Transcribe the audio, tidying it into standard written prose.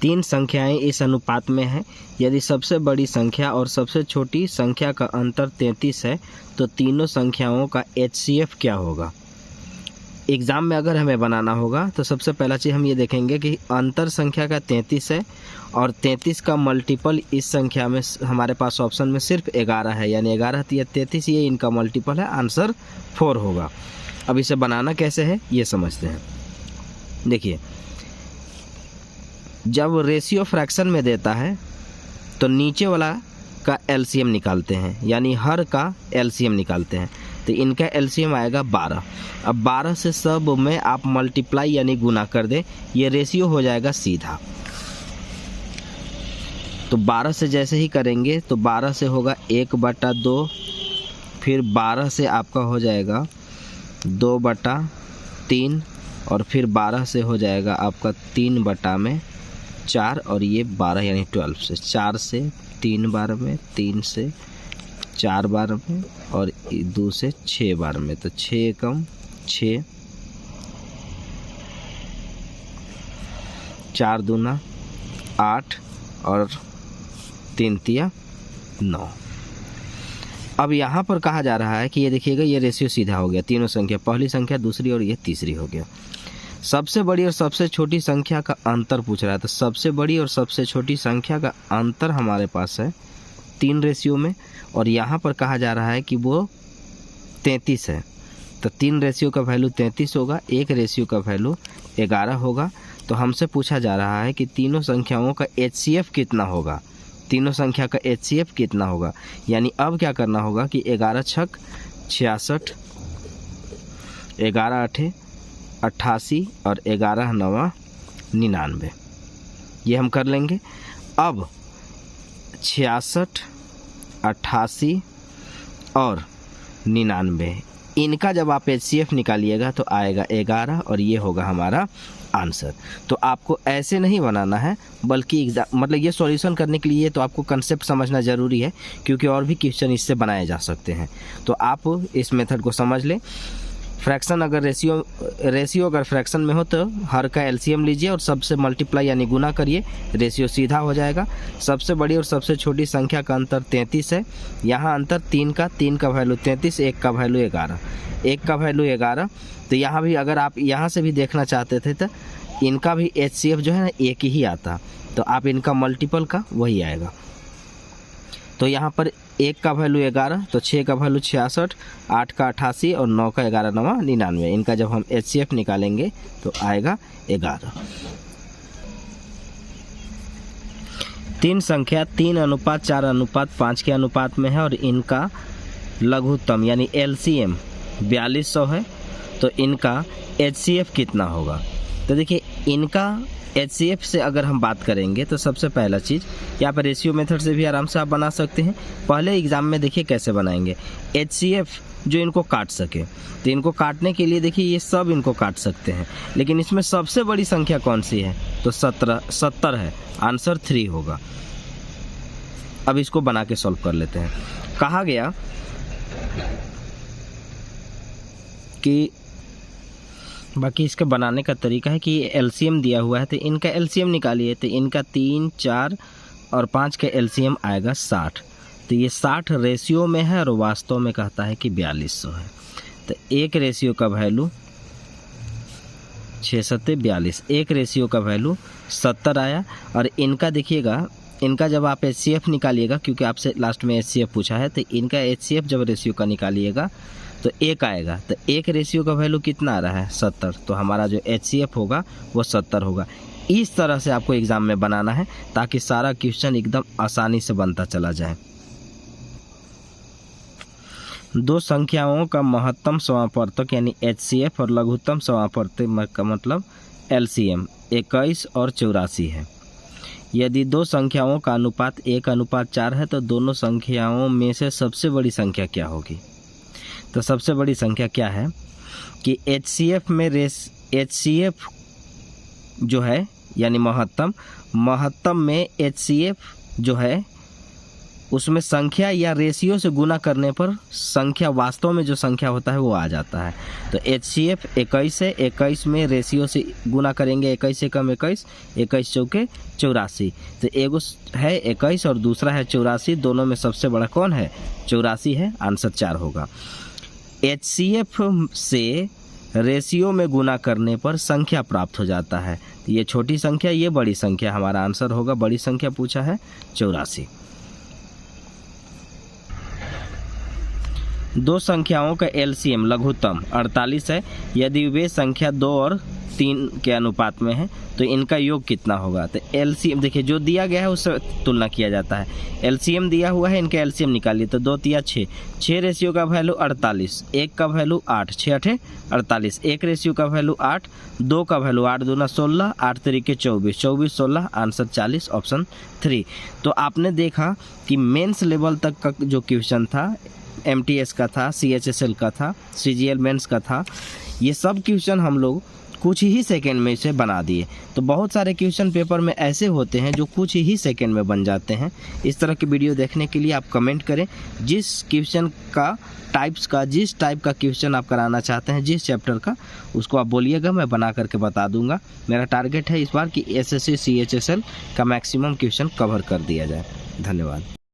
तीन संख्याएं इस अनुपात में हैं। यदि सबसे बड़ी संख्या और सबसे छोटी संख्या का अंतर 33 है तो तीनों संख्याओं का HCF क्या होगा। एग्ज़ाम में अगर हमें बनाना होगा तो सबसे पहला चीज़ हम ये देखेंगे कि अंतर संख्या का 33 है और 33 का मल्टीपल इस संख्या में हमारे पास ऑप्शन में सिर्फ 11 है, यानी 11 या 33 ये इनका मल्टीपल है, आंसर 4 होगा। अब इसे बनाना कैसे है ये समझते हैं। देखिए, जब रेशियो फ्रैक्शन में देता है तो नीचे वाला का LCM निकालते हैं, यानी हर का LCM निकालते हैं। तो इनका LCM आएगा 12। अब 12 से सब में आप मल्टीप्लाई यानी गुना कर दें, ये रेशियो हो जाएगा सीधा। तो 12 से जैसे ही करेंगे तो 12 से होगा 1/2, फिर 12 से आपका हो जाएगा 2/3 और फिर 12 से हो जाएगा आपका 3/4 और ये 12 यानी 12 से 4 से 3 बार में, 3 से 4 बार में और 2 से 6 बार में। तो 6 कम 6, 4 दूना 8 और 3 तिया 9। अब यहाँ पर कहा जा रहा है कि ये देखिएगा, ये रेशियो सीधा हो गया, तीनों संख्या, पहली संख्या, दूसरी और ये तीसरी हो गया। सबसे बड़ी और सबसे छोटी संख्या का अंतर पूछ रहा है। तो सबसे बड़ी और सबसे छोटी संख्या का अंतर हमारे पास है 3 रेशियो में, और यहाँ पर कहा जा रहा है कि वो 33 है। तो 3 रेशियो का वैल्यू 33 होगा, 1 रेशियो का वैल्यू 11 होगा। तो हमसे पूछा जा रहा है कि तीनों संख्याओं का HCF कितना होगा, तीनों संख्या का HCF कितना होगा। यानी अब क्या करना होगा कि 11 छक 66, 11 8 88 और 11 9 99, ये हम कर लेंगे। अब 66, 88 और 99, इनका जब आप HCF निकालिएगा तो आएगा 11 और ये होगा हमारा आंसर। तो आपको ऐसे नहीं बनाना है, बल्कि मतलब ये सॉल्यूशन करने के लिए तो आपको कंसेप्ट समझना ज़रूरी है, क्योंकि और भी क्वेश्चन इससे बनाए जा सकते हैं। तो आप इस मेथड को समझ लें। फ्रैक्शन अगर रेशियो अगर फ्रैक्शन में हो तो हर का LCM लीजिए और सबसे मल्टीप्लाई यानी गुना करिए, रेशियो सीधा हो जाएगा। सबसे बड़ी और सबसे छोटी संख्या का अंतर 33 है। यहाँ अंतर 3 का वैल्यू 33, 1 का वैल्यू 11, 1 का वैल्यू 11। तो यहाँ भी अगर आप यहाँ से भी देखना चाहते थे तो इनका भी HCF जो है ना 1 ही आता, तो आप इनका मल्टीपल का वही आएगा। तो यहाँ पर 1 का वैल्यू 11, तो 6 का वैल्यू 66, 8 का 88 और 9 का 11 9 99। इनका जब हम HCF निकालेंगे तो आएगा 11। 3 संख्या 3:4:5 के अनुपात में है और इनका लघुत्तम यानी LCM 4200 है। तो इनका HCF कितना होगा। तो देखिए, इनका HCF से अगर हम बात करेंगे तो सबसे पहला चीज़ यहाँ पर रेशियो मेथड से भी आराम से आप बना सकते हैं। पहले एग्जाम में देखिए कैसे बनाएंगे, HCF जो इनको काट सके। तो इनको काटने के लिए देखिए ये सब इनको काट सकते हैं, लेकिन इसमें सबसे बड़ी संख्या कौन सी है, तो 70 है, आंसर 3 होगा। अब इसको बना के सॉल्व कर लेते हैं। कहा गया कि बाकी इसके बनाने का तरीका है कि LCM दिया हुआ है, तो इनका LCM निकालिए। तो इनका 3, 4 और 5 का LCM आएगा 60। तो ये 60 रेशियो में है और वास्तव में कहता है कि 4200 है। तो 1 रेशियो का वैल्यू 6 7 42, 1 रेशियो का वैल्यू 70 आया। और इनका देखिएगा, इनका जब आप HCF निकालिएगा, क्योंकि आपसे लास्ट में HCF पूछा है, तो इनका HCF जब रेशियो का निकालिएगा तो 1 आएगा। तो 1 रेशियो का वैल्यू कितना आ रहा है, 70। तो हमारा जो HCF होगा वो 70 होगा। इस तरह से आपको एग्ज़ाम में बनाना है ताकि सारा क्वेश्चन एकदम आसानी से बनता चला जाए। दो संख्याओं का महत्तम समापवर्तक यानी HCF और लघुत्तम समापवर्तक का मतलब LCM 21 और 84 है। यदि दो संख्याओं का अनुपात 1:4 है तो दोनों संख्याओं में से सबसे बड़ी संख्या क्या होगी। तो सबसे बड़ी संख्या क्या है कि HCF में HCF जो है यानी महत्तम में HCF जो है उसमें संख्या या रेशियो से गुना करने पर संख्या वास्तव में जो संख्या होता है वो आ जाता है। तो HCF 21 है, 21 में रेशियो से गुना करेंगे 21 एकम 21, 21 चौके 84। तो एगो है 21 और दूसरा है 84, दोनों में सबसे बड़ा कौन है? 84 है, आंसर 4 होगा। HCF से रेशियो में गुना करने पर संख्या प्राप्त हो जाता है। तो ये छोटी संख्या, ये बड़ी संख्या, हमारा आंसर होगा बड़ी संख्या पूछा है 84। दो संख्याओं का LCM लघुत्तम 48 है। यदि वे संख्या 2 और 3 के अनुपात में है तो इनका योग कितना होगा? तो LCM देखिए, जो दिया गया है उससे तुलना किया जाता है। LCM दिया हुआ है, इनका LCM निकालिए। तो 2 तिया 6, 6 रेशियो का वैल्यू 48, 1 का वैल्यू 8, 6 8 48, 1 रेशियो का वैल्यू 8, 2 का वैल्यू 8 दूना 16, 8 तरीके 24, 24 16, आंसर 40, ऑप्शन 3। तो आपने देखा कि मेंस लेवल तक का जो क्वेश्चन था, MTS का था, CHSL का था, CGL मेंस का था, ये सब क्वेश्चन हम लोग कुछ ही सेकंड में इसे बना दिए। तो बहुत सारे क्वेश्चन पेपर में ऐसे होते हैं जो कुछ ही सेकंड में बन जाते हैं। इस तरह की वीडियो देखने के लिए आप कमेंट करें, जिस क्वेश्चन का जिस टाइप का क्वेश्चन आप कराना चाहते हैं, जिस चैप्टर का, उसको आप बोलिएगा, मैं बना करके बता दूंगा। मेरा टारगेट है इस बार कि SSC CHSL का मैक्सिमम क्वेश्चन कवर कर दिया जाए। धन्यवाद।